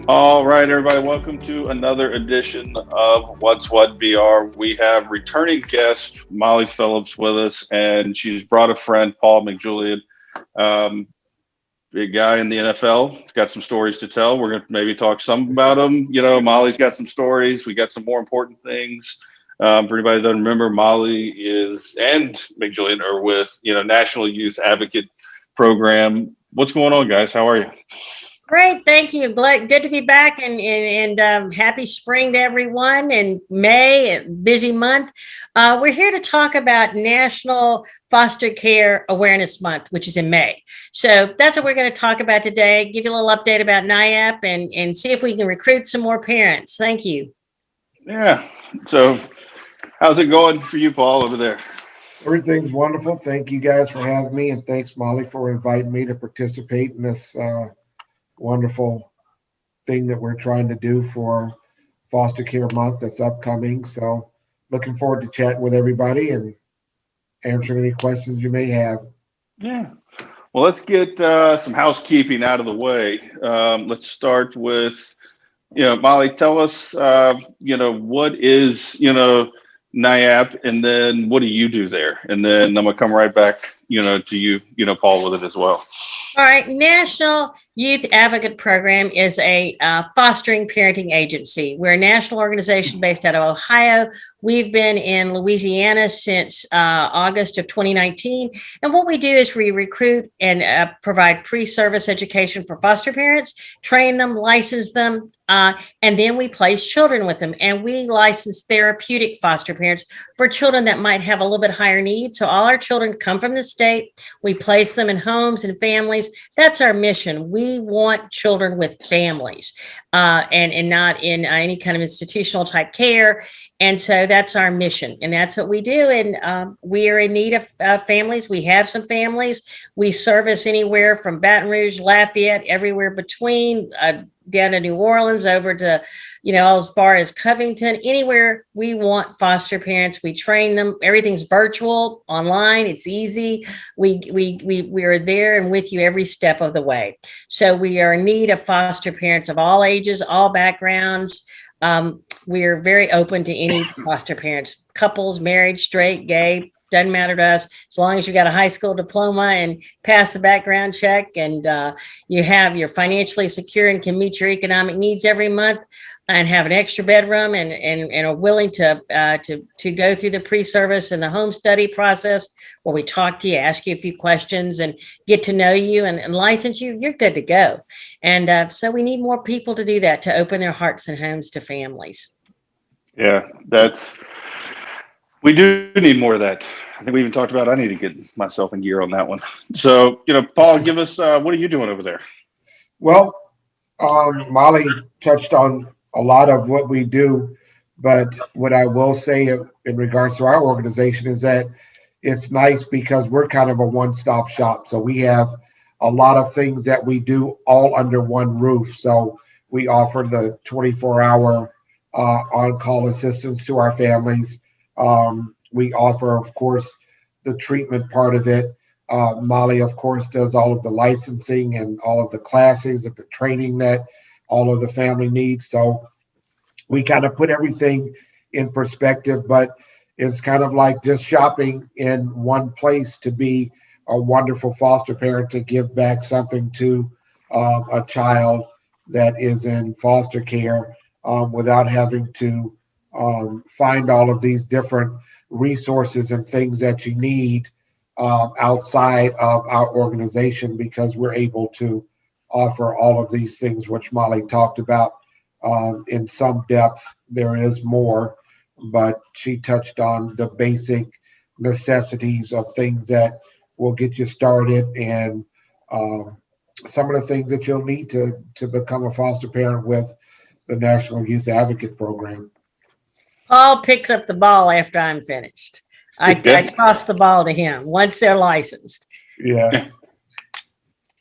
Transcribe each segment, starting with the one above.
All right, everybody, welcome to another edition of What's What VR. We have returning guest Molly Phillips with us, and she's brought a friend, Paul McJulian, um, big guy in the NFL. He's got some stories to tell. We're going to maybe talk some about him. You know, Molly's got some stories. We got some more important things. For anybody that doesn't remember, Molly is and McJulian are with National Youth Advocate Program. What's going on, guys? How are you? Great, thank you. Good to be back, and happy spring to everyone. And May, a busy month. We're here to talk about National Foster Care Awareness Month, which is in May. So that's what we're going to talk about today. Give you a little update about NIAP and see if we can recruit some more parents. Thank you. Yeah. So, how's it going for you, Paul, over there? Everything's wonderful. Thank you guys for having me, and thanks, Molly, for inviting me to participate in this wonderful thing that we're trying to do for Foster Care Month that's upcoming. So, looking forward to chatting with everybody and answering any questions you may have. Yeah. Well, let's get some housekeeping out of the way. Let's start with, Molly, tell us, what is, NIAP, and then what do you do there? And then I'm going to come right back, to you, Paul, with it as well. All right, National Youth Advocate Program is a fostering parenting agency. We're a national organization based out of Ohio. We've been in Louisiana since August of 2019. And what we do is we recruit and provide pre-service education for foster parents, train them, license them, and then we place children with them. And we license therapeutic foster parents for children that might have a little bit higher needs. So all our children come from the state. We place them in homes and families. That's our mission. We want children with families and not in any kind of institutional type care. And so that's our mission. And that's what we do. And we are in need of families. We have some families. We service anywhere from Baton Rouge, Lafayette, everywhere between, down to New Orleans, over to, as far as Covington, anywhere we want foster parents. We train them. Everything's virtual, online. It's easy. We are there and with you every step of the way. So we are in need of foster parents of all ages, all backgrounds. We're very open to any foster parents, couples, married, straight, gay, doesn't matter to us as long as you got a high school diploma and pass the background check and you're financially secure and can meet your economic needs every month and have an extra bedroom and are willing to go through the pre-service and the home study process where we talk to you, ask you a few questions and get to know you and license you, you're good to go. And so we need more people to do that, to open their hearts and homes to families. Yeah, we do need more of that. I think we even talked about I need to get myself in gear on that one. So, Paul, give us what are you doing over there? Well, Molly touched on a lot of what we do, but what I will say in regards to our organization is that it's nice because we're kind of a one-stop shop. So we have a lot of things that we do all under one roof. So we offer the 24-hour on-call assistance to our families. We offer, of course, the treatment part of it. Molly, of course, does all of the licensing and all of the classes and the training that all of the family needs. So we kind of put everything in perspective, but it's kind of like just shopping in one place to be a wonderful foster parent to give back something to a child that is in foster care without having to find all of these different resources and things that you need outside of our organization, because we're able to offer all of these things, which Molly talked about in some depth. There is more, but she touched on the basic necessities of things that will get you started and some of the things that you'll need to become a foster parent with the National Youth Advocate Program. Paul picks up the ball after I'm finished. I toss the ball to him once they're licensed. Yes.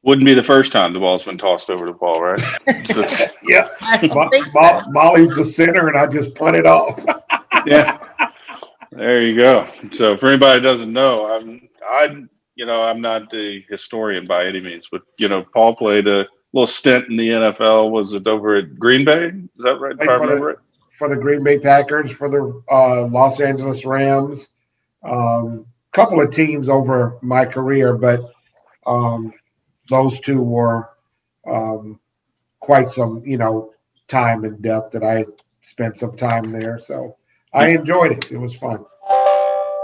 Wouldn't be the first time the ball's been tossed over to Paul, right? Yeah. I don't think so. Molly's the center, and I just punt it off. Yeah. There you go. So for anybody that doesn't know, I'm not the historian by any means, but Paul played a little stint in the NFL. Was it over at Green Bay? Is that right? If I remember it. For the Green Bay Packers, for the Los Angeles Rams, couple of teams over my career, but those two were quite some, time and depth that I spent some time there. So I enjoyed it. It was fun.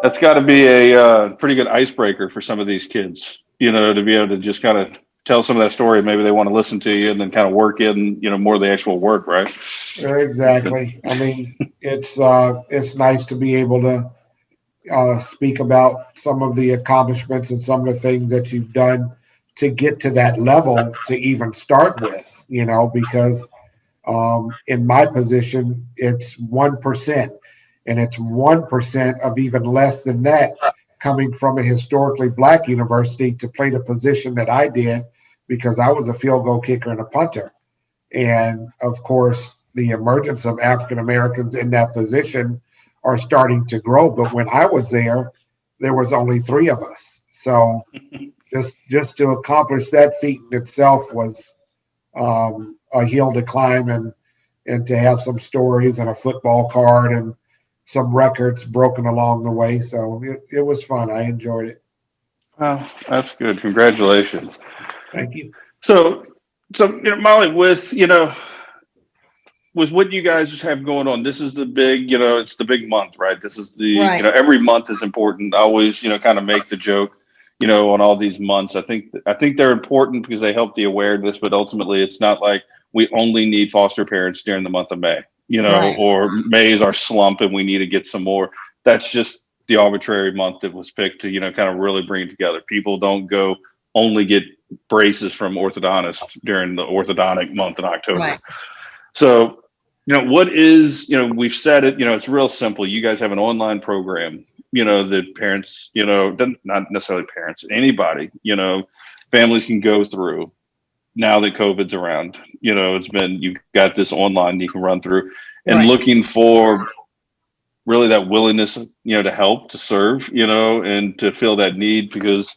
That's got to be a pretty good icebreaker for some of these kids, to be able to just kind of tell some of that story. Maybe they want to listen to you and then kind of work in, more of the actual work, right? Exactly. I mean, it's nice to be able to speak about some of the accomplishments and some of the things that you've done to get to that level to even start with, because in my position, it's 1%, and it's 1% of even less than that coming from a historically Black university to play the position that I did, because I was a field goal kicker and a punter. And of course, the emergence of African Americans in that position are starting to grow. But when I was there was only 3 of us. So just to accomplish that feat in itself was a hill to climb, and to have some stories and a football card and some records broken along the way. So it was fun. I enjoyed it. Well, that's good. Congratulations. Thank you. So Molly, with what you guys have going on, this is the big, it's the big month, right? This is the, Right. Every month is important. I always, kind of make the joke, on all these months. I think they're important because they help the awareness, but ultimately it's not like we only need foster parents during the month of May, Right. or May is our slump and we need to get some more. That's just the arbitrary month that was picked to, kind of really bring it together. People don't go only get braces from orthodontists during the orthodontic month in October. Right. So, what is, we've said it, it's real simple. You guys have an online program, that parents, not necessarily parents, anybody, families can go through now that COVID's around. You've got this online you can run through, and Right. looking for really that willingness, to help, to serve, and to fill that need, because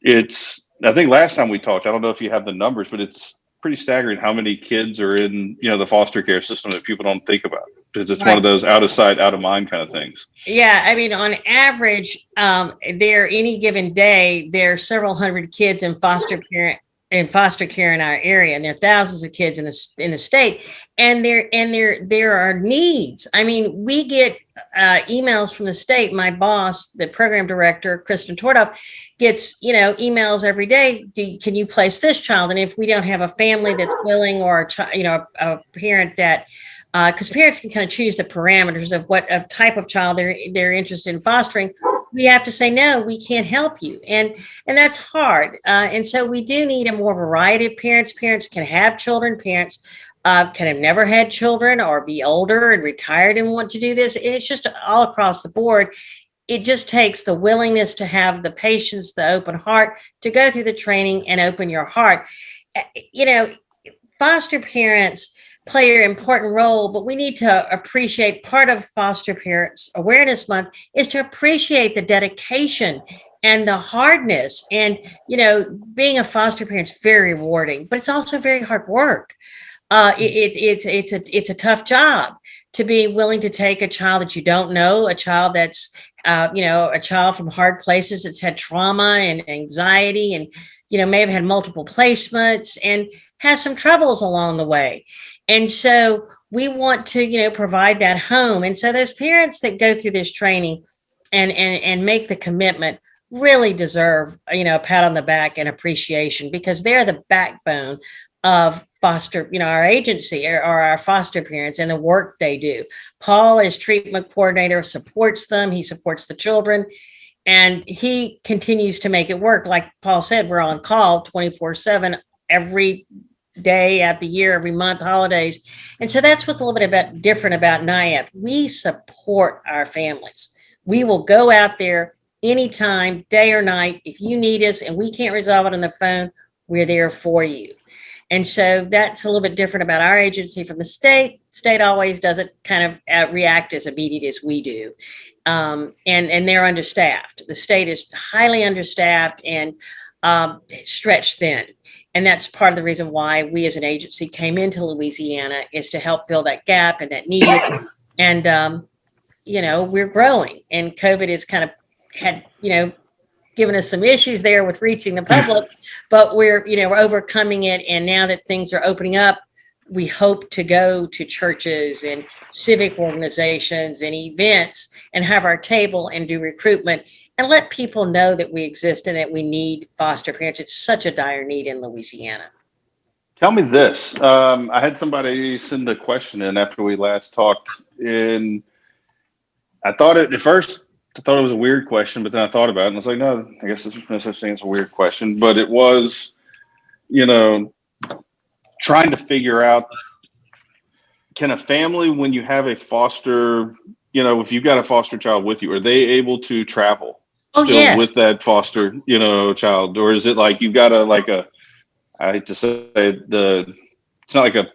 I think last time we talked, I don't know if you have the numbers, but it's pretty staggering how many kids are in, the foster care system that people don't think about, because it's one of those out of sight, out of mind kind of things. Yeah, I mean, on average, there any given day, there are several hundred kids in foster care in our area, and there are thousands of kids in the state, and there are needs. I mean, we get emails from the state. My boss, the program director, Kristen Tordoff, gets emails every day. Can you place this child? And if we don't have a family that's willing, or a parent that, because parents can kind of choose the parameters of what type of child they're interested in fostering, we have to say, no, we can't help you. And that's hard. And so we do need a more variety of parents. Parents can have children. Parents can have never had children, or be older and retired and want to do this. It's just all across the board. It just takes the willingness to have the patience, the open heart, to go through the training and open your heart. Foster parents play an important role, but we need to appreciate, part of Foster Parents Awareness Month is to appreciate the dedication and the hardness. And, being a foster parent is very rewarding, but it's also very hard work. It's a tough job to be willing to take a child that you don't know, a child that's, a child from hard places that's had trauma and anxiety, and, may have had multiple placements and has some troubles along the way. And so we want to, provide that home. And so those parents that go through this training and make the commitment really deserve, a pat on the back and appreciation, because they're the backbone of foster, our agency, or our foster parents, and the work they do. Paul, as treatment coordinator, supports them. He supports the children, and he continues to make it work. Like Paul said, we're on call 24/7 every day at the year, every month, holidays. And so that's what's a little bit different about NIAP. We support our families. We will go out there anytime, day or night. If you need us and we can't resolve it on the phone, we're there for you. And so that's a little bit different about our agency from the state. State always doesn't kind of react as immediate as we do. And they're understaffed. The state is highly understaffed, and stretched thin. And that's part of the reason why we as an agency came into Louisiana, is to help fill that gap and that need. And, we're growing, and COVID has kind of had, given us some issues there with reaching the public, but we're overcoming it. And now that things are opening up, we hope to go to churches and civic organizations and events and have our table and do recruitment and let people know that we exist and that we need foster parents. It's such a dire need in Louisiana. Tell me this. I had somebody send a question in after we last talked, and I thought it was a weird question, but then I thought about it and I was like, no, I guess there's no such thing as a weird question. But it was, trying to figure out, can a family, when you have a foster, if you've got a foster child with you, are they able to travel Yes. with that foster, child? Or is it like you've got I hate to say it's not like a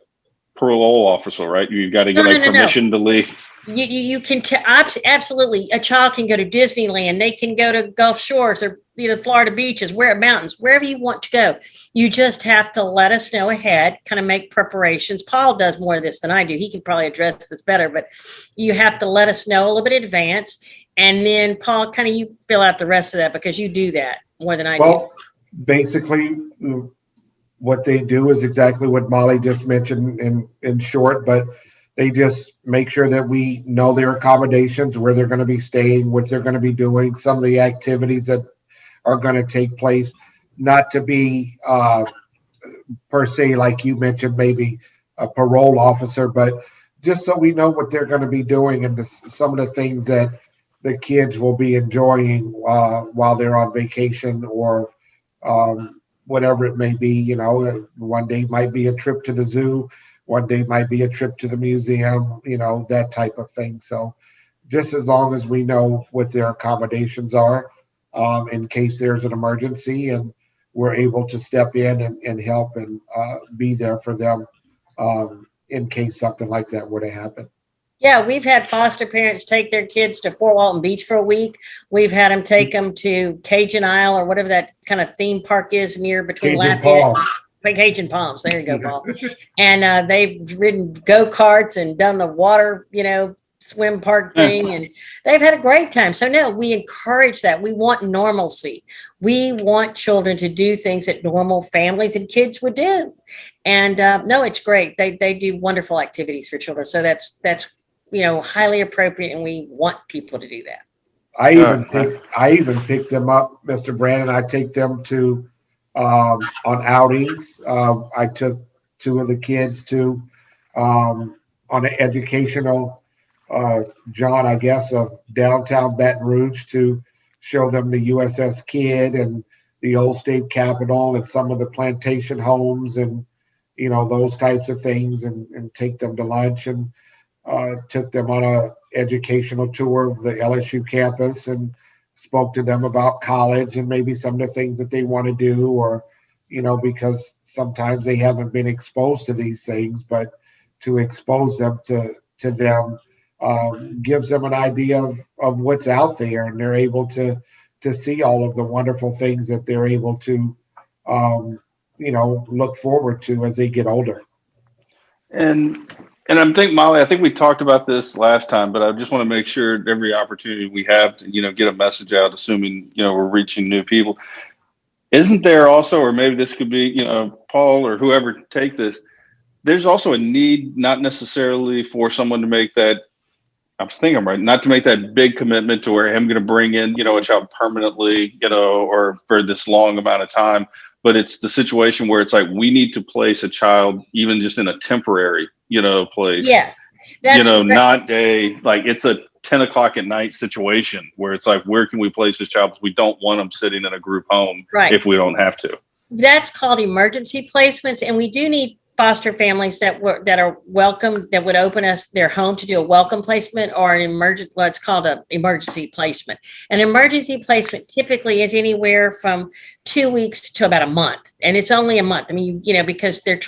parole officer, right? You've got to get permission to leave. You can absolutely. A child can go to Disneyland. They can go to Gulf Shores or Florida beaches, mountains, wherever you want to go. You just have to let us know ahead, kind of make preparations. Paul does more of this than I do. He can probably address this better, but you have to let us know a little bit in advance. And then Paul, kind of you fill out the rest of that, because you do that more than I do. Well, basically, what they do is exactly what Molly just mentioned in short, but they just make sure that we know their accommodations, where they're going to be staying, what they're going to be doing, some of the activities that are going to take place, not to be per se, like you mentioned, maybe a parole officer, but just so we know what they're going to be doing and some of the things that the kids will be enjoying while they're on vacation or whatever it may be. One day might be a trip to the zoo, one day might be a trip to the museum, that type of thing. So just as long as we know what their accommodations are, in case there's an emergency, and we're able to step in and help and be there for them in case something like that were to happen. Yeah, we've had foster parents take their kids to Fort Walton Beach for a week. We've had them take them to Cajun Isle, or whatever that kind of theme park is near between Lafayette. Cajun Palms. There you go, Paul. And they've ridden go-karts and done the water, swim park thing, and they've had a great time. So no, we encourage that. We want normalcy. We want children to do things that normal families and kids would do. And no, it's great. They do wonderful activities for children. So that's highly appropriate, and we want people to do that. I even pick them up, Mr. Brandon. I take them to on outings. I took two of the kids to on an educational jaunt, I guess, of downtown Baton Rouge to show them the USS Kidd and the old state capitol and some of the plantation homes and those types of things, and take them to lunch, and took them on a educational tour of the LSU campus and spoke to them about college and maybe some of the things that they want to do, or because sometimes they haven't been exposed to these things, but to expose them to them gives them an idea of what's out there, and they're able to see all of the wonderful things that they're able to look forward to as they get older. And I'm thinking, Molly, I think we talked about this last time, but I just want to make sure every opportunity we have to, get a message out, assuming, we're reaching new people. Isn't there also, or maybe this could be, Paul or whoever take this, there's also a need, not necessarily for someone to make that, I'm thinking right, not to make that big commitment to where I'm going to bring in, a child permanently, or for this long amount of time. But it's the situation where it's like, we need to place a child even just in a temporary, place. Yes. That's not it's a 10 o'clock at night situation where it's like, where can we place this child? Because we don't want them sitting in a group home if we don't have to. That's called emergency placements. And we do need foster families that are welcome, that would open us their home to do a welcome placement or it's called an emergency placement. An emergency placement typically is anywhere from 2 weeks to about a month. And it's only a month. I mean, because they have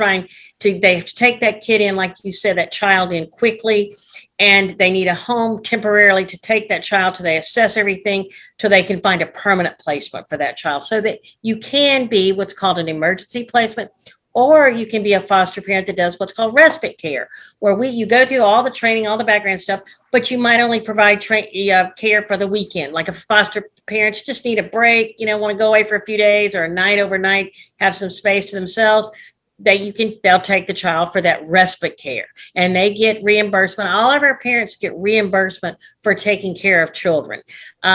to take that kid in, like you said, that child in quickly. and they need a home temporarily to take that child till they assess everything, till they can find a permanent placement for that child, so that you can be what's called an emergency placement, or you can be a foster parent that does what's called respite care, where you go through all the training, all the background stuff, but you might only provide care for the weekend. Like if foster parents just need a break, want to go away for a few days or a night overnight, have some space to themselves, they'll take the child for that respite care, and they get reimbursement. All of our parents get reimbursement for taking care of children,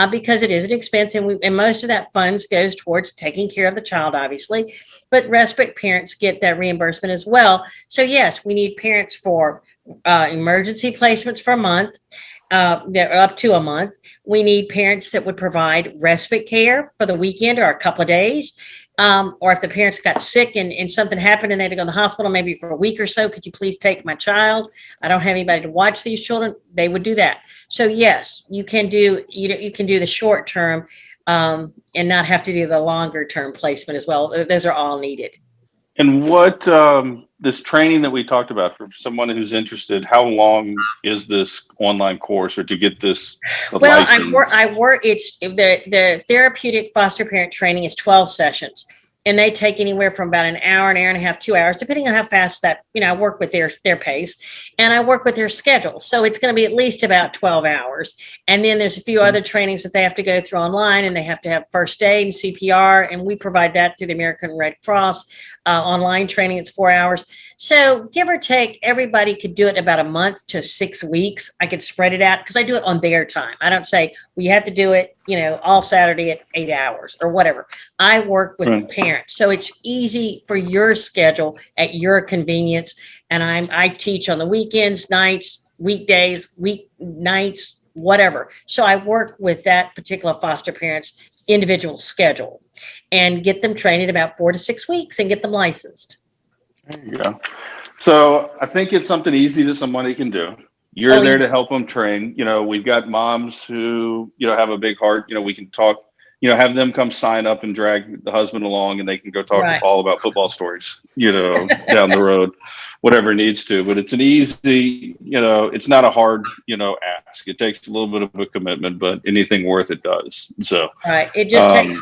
because it is an expense, and most of that funds goes towards taking care of the child, obviously, but respite parents get that reimbursement as well. So yes, we need parents for emergency placements for a month. They're up to a month. We need parents that would provide respite care for the weekend or a couple of days. Or if the parents got sick and something happened and they had to go to the hospital maybe for a week or so, could you please take my child? I don't have anybody to watch these children. They would do that. So yes, you can do the short term and not have to do the longer term placement as well. Those are all needed. And what this training that we talked about, for someone who's interested, how long is this online course, or to get this license? It's the therapeutic foster parent training is 12 sessions, and they take anywhere from about an hour and a half, 2 hours, depending on how fast that, I work with their pace, and I work with their schedule. So it's going to be at least about 12 hours. And then there's a few other trainings that they have to go through online, and they have to have first aid and CPR. And we provide that through the American Red Cross. Online training, it's 4 hours. So give or take, everybody could do it in about a month to 6 weeks. I could spread it out because I do it on their time. I don't say, well, you have to do it, all Saturday at 8 hours or whatever. I work with parents. So it's easy for your schedule at your convenience. And I teach on the weekends, nights, weekdays, weeknights, whatever. So I work with that particular foster parent's individual schedule and get them trained in about 4 to 6 weeks and get them licensed. There you go. So I think it's something easy that somebody can do. You're there to help them train. We've got moms who, have a big heart. We can talk, have them come sign up and drag the husband along, and they can go talk to Paul about football stories, down the road, whatever it needs to. But it's an easy, it's not a hard, ask. It takes a little bit of a commitment, but anything worth it does. So it just takes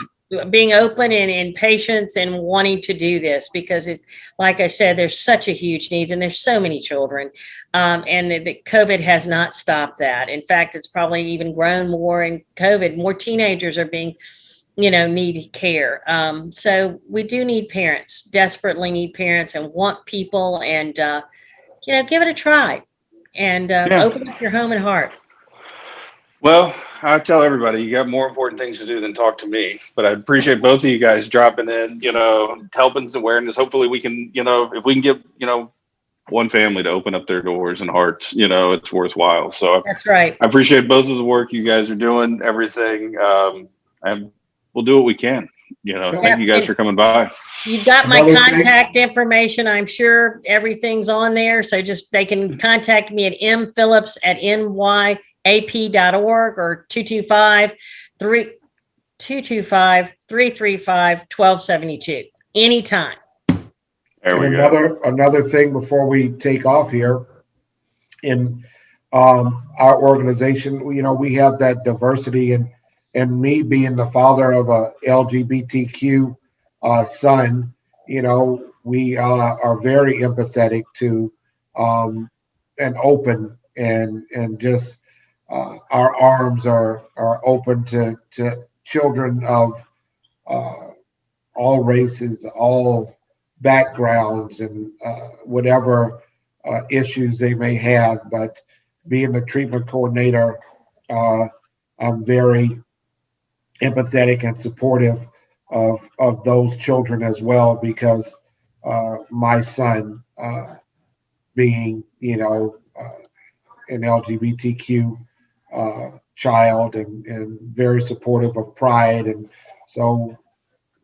being open and patience and wanting to do this, because it's, like I said, there's such a huge need, and there's so many children, and the COVID has not stopped that. In fact, it's probably even grown more in COVID. More teenagers are being, need care. So we do need parents, desperately need parents, and want people, and give it a try, and open up your home and heart. Well, I tell everybody, you got more important things to do than talk to me. But I appreciate both of you guys dropping in, helping some awareness. Hopefully we can, if we can get, one family to open up their doors and hearts, it's worthwhile. So that's right. I appreciate both of the work you guys are doing, everything. And we'll do what we can. Thank you guys for coming by. You've got my contact information. I'm sure everything's on there. So they can contact me at mphillips@nyap.org or 225-335-1272 anytime. There we go. Another thing before we take off here, in our organization, we have that diversity, and me being the father of a LGBTQ son, we are very empathetic to and open, and just our arms are open to children of all races, all backgrounds, and whatever issues they may have. But being the treatment coordinator, I'm very empathetic and supportive of those children as well, because my son, being an LGBTQ child, and very supportive of Pride, and so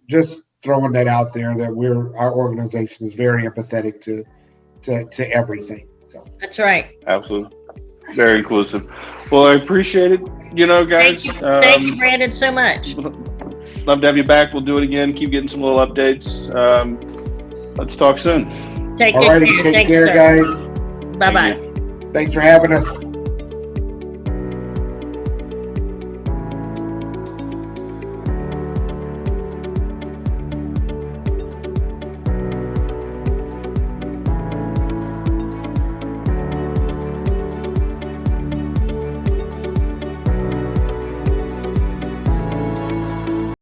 just throwing that out there, that our organization is very empathetic to everything. So that's right. Absolutely. Very inclusive. Well, I appreciate it. Guys. Thank you, Brandon, so much. Love to have you back. We'll do it again. Keep getting some little updates. Let's talk soon. Take care, guys. Bye-bye. Thanks for having us.